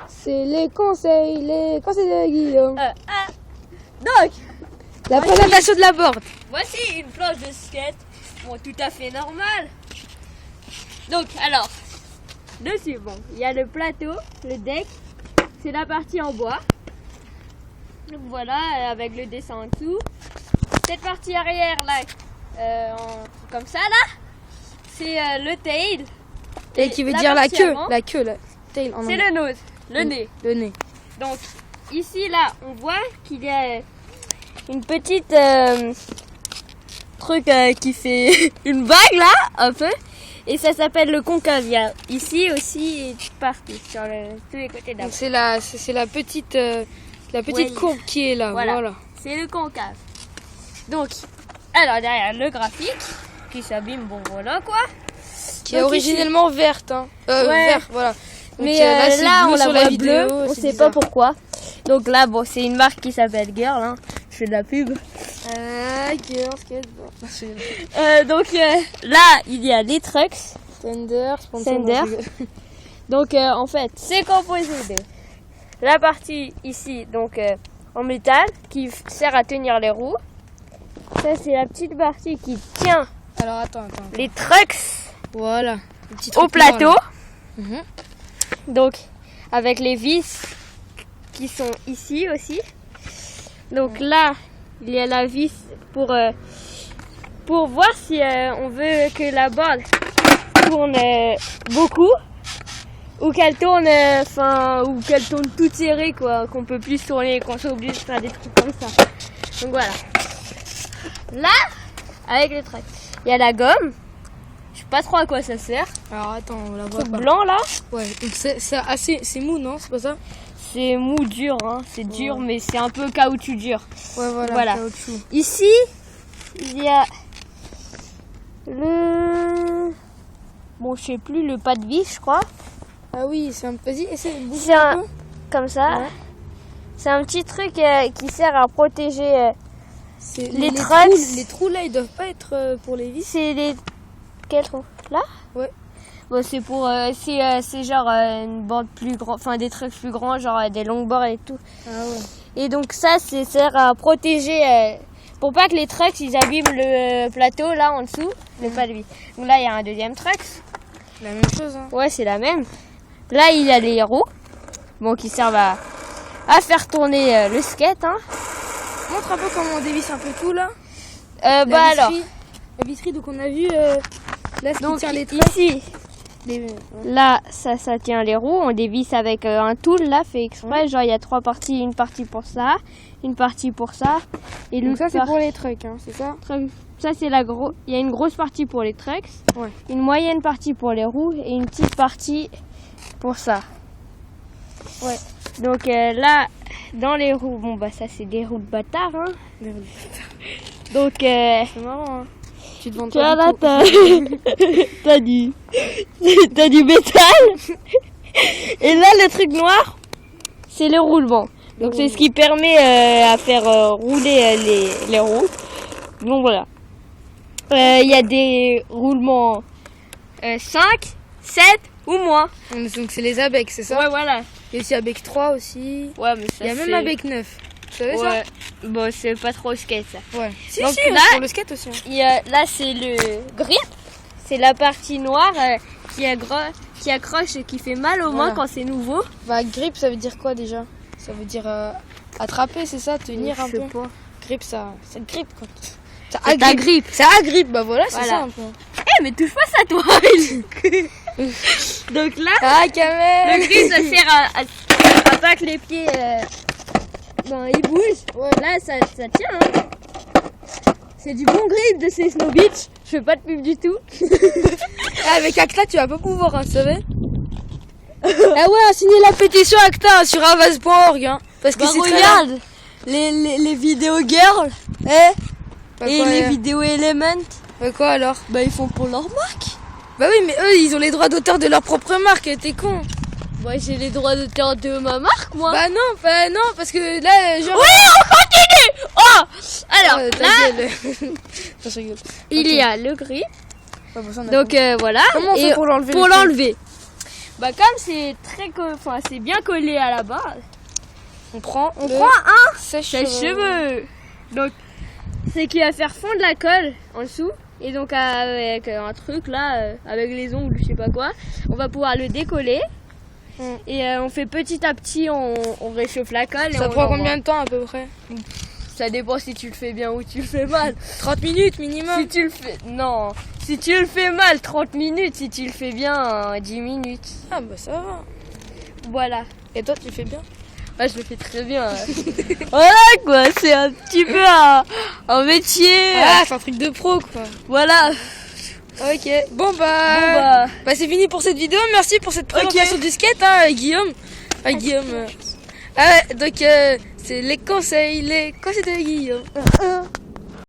C'est les conseils de Guillaume. Donc, La présentation de la board. voici une planche de skate. Bon, tout à fait normal. Donc, alors, dessus, bon, il y a le plateau, le deck. C'est la partie en bois. Donc voilà, avec le dessin en dessous. Cette partie arrière, là, comme ça, là, c'est le tail. Et qui veut la dire la partie queue. avant, La queue, la tail en c'est anglais. le nose, le nez. Le nez. Donc, ici, là, on voit qu'il y a une petite truc qui fait une vague, là, un peu. Et ça s'appelle le concave. Il y a ici aussi et partout, sur tous les côtés de la Donc c'est la petite Ouais. courbe qui est là. Voilà. C'est le concave. Donc, alors derrière le graphique qui s'abîme, bon voilà quoi. Qui est Donc, originellement verte. Hein. Ouais. Vert, voilà. Donc, Mais c'est là, bleu on la sur voit vidéo, bleue, on c'est sait bizarre. pas pourquoi. Donc là, bon, c'est une marque qui s'appelle Girl, hein. Je fais de la pub. Girl skateboard. Donc là, il y a les trucks. Thunder, sponsor. Thunder. Donc en fait, c'est composé de la partie ici, donc en métal, qui sert à tenir les roues. Ça, c'est la petite partie qui tient Alors attends. les trucks Voilà. Le petit au truc plateau. noir, là. Mhm. Donc avec les vis qui sont ici aussi. Donc là, il y a la vis pour voir si on veut que la board tourne beaucoup ou qu'elle tourne ou qu'elle tourne toute serrée quoi, qu'on peut plus tourner, qu'on soit obligé de faire des trucs comme ça. Donc voilà. Là, avec les trucs, il y a la gomme. Je sais pas trop à quoi ça sert. Alors attends, on la voit Truc pas. blanc là. Ouais. Donc c'est mou, non? C'est pas ça? C'est mou dur, hein. C'est dur, mais c'est un peu caoutchouc dur. Ouais, voilà. Voilà. Caoutchouc. Ici, il y a le... Bon, je sais plus, le pas de vis, je crois. Ah oui, c'est un petit. C'est un... Comme ça. Ouais. C'est un petit truc qui sert à protéger... les trous. trucks. Les trous là, ils doivent pas être pour les vis. C'est les... Quel trou? Là? Ouais. Bon, c'est pour... c'est genre une bande plus grande, enfin des trucs plus grands, genre des longboards et tout. Ah ouais. Et donc ça, sert à protéger... pour pas que les trucks ils abîment le plateau là en dessous, le pas de vis. Donc là il y a un deuxième truck. La même chose. Hein. Ouais, c'est la même. Là il y a les roues, bon qui servent à faire tourner le skate. Hein. Montre un peu comment on dévisse un peu tout là. Alors, La viserie, donc on a vu là ce qui donc tient les traits. ici, là ça tient les roues. On dévisse avec un tool là fait exprès. Genre il y a 3 parties, une partie pour ça, une partie pour ça, et Donc l'autre ça c'est pour les trucks, hein, c'est ça? Ça c'est il y a une grosse partie pour les trucks, Ouais. une moyenne partie pour les roues et une petite partie pour ça. Ouais. Donc là, dans les roues, bon bah ça c'est des roues de bâtard. Hein. Donc C'est marrant. Hein. Tu te vends tu vois pas là du tout. t'as du métal. Et là le truc noir, c'est le roulement. Donc c'est ce qui permet à faire rouler les roues. Donc voilà. Il y a des roulements 5, 7 ou moins. Donc c'est les ABEC, c'est ça? Ouais, voilà. Il y a aussi ABEC 3 aussi. Ouais, mais ça Il y a même ABEC 9. Tu savais Ouais. Bon, c'est pas trop skate ça. ça? Ouais. Si, Donc si, là- pour le skate aussi. Hein. Là, c'est le grip. C'est la partie noire qui accroche et qui fait mal aux mains Voilà. quand c'est nouveau. Bah grip ça veut dire quoi déjà? Ça veut dire attraper, c'est ça? Tenir un Je sais peu? pas. Grip ça grip quoi. Ça C'est ta grippe. Ça agrippe, bah voilà, c'est Voilà. ça un peu. Eh, mais touche pas ça, toi. Donc là, Ah le Kamel. grip, ça sert à pas que les pieds ils bougent. Ouais. Là, ça tient. Hein. C'est du bon grip de ces Snow Beach. Je fais pas de pub du tout. Avec Acta tu vas pas pouvoir, hein, tu savais? Ah ouais, signez la pétition Acta sur avaz.org, hein, parce que Bah, c'est très regarde les vidéos girl Bah, et quoi, les vidéos element. Bah quoi alors? Bah ils font pour leur marque. Bah oui, mais eux ils ont les droits d'auteur de leur propre marque, t'es con. Moi j'ai les droits d'auteur de ma marque moi. Bah non, parce que là, genre. Oui, on continue. Oh, alors Ta là gueule. Non, je rigole. il Ok. y a le grip. Ouais, bon, ça, on a Donc compris. voilà. Comment on fait Et pour l'enlever? Pour l'enlever. Bah comme c'est c'est bien collé à la base, On prend on prend un sèche-cheveux. sèche-cheveux. Donc c'est qui va faire fondre la colle en dessous. Et donc avec un truc là, avec les ongles, je sais pas quoi, on va pouvoir le décoller. Et on fait petit à petit, on réchauffe la colle. Et Ça on prend l'envoie. combien de temps à peu près? Ça dépend si tu le fais bien ou tu le fais mal. 30 minutes minimum. Si tu le fais... Non. Si tu le fais mal, 30 minutes. Si tu le fais bien, 10 minutes. Ah bah ça va. Voilà. Et toi tu fais bien? Ouais, je le fais très bien. Voilà quoi, c'est un petit peu un métier. Ah c'est un truc de pro quoi. Voilà. Ok. Bon bah c'est fini pour cette vidéo. Merci pour cette présentation du skate hein, Guillaume. Ah Guillaume. Ah ouais, donc c'est les conseils de Guillaume.